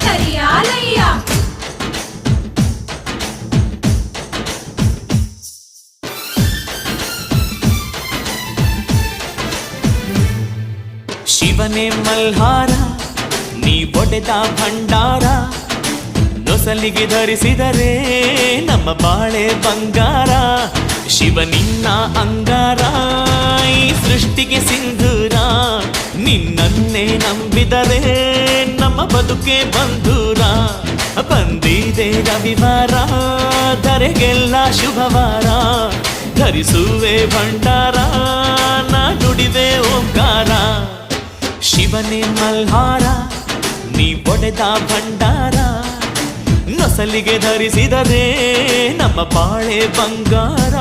ಕರಿಯಾಲಯ್ಯ. ಶಿವನೇ ಮಲ್ಹಾರ ನೀ ಒಡೆದ ಭಂಡಾರ, ನೊಸಲಿಗೆ ಧರಿಸಿದರೆ ನಮ್ಮ ಬಾಳೆ ಬಂಗಾರ. ಶಿವ ನಿನ್ನ ಅಂಗಾರ ಈ ಸೃಷ್ಟಿಗೆ ಸಿಂಧೂರ, ನಿನ್ನನ್ನೇ ನಂಬಿದರೆ ನಮ್ಮ ಬದುಕೆ ಬಂಧೂರ. ಬಂದಿದೆ ರವಿವಾರ ಧರೆಗೆಲ್ಲ ಶುಭವಾರ, ಧರಿಸುವೆ ಭಂಡಾರ ನಾ ನುಡಿವೆ ಓಂಕಾರ. ಶಿವನೇ ಮಲ್ಹಾರ ನೀ ಒಡೆದ ಭಂಡಾರ, ನೊಸಲಿಗೆ ಧರಿಸಿದರೆ ನಮ್ಮ ಬಾಳೆ ಬಂಗಾರ.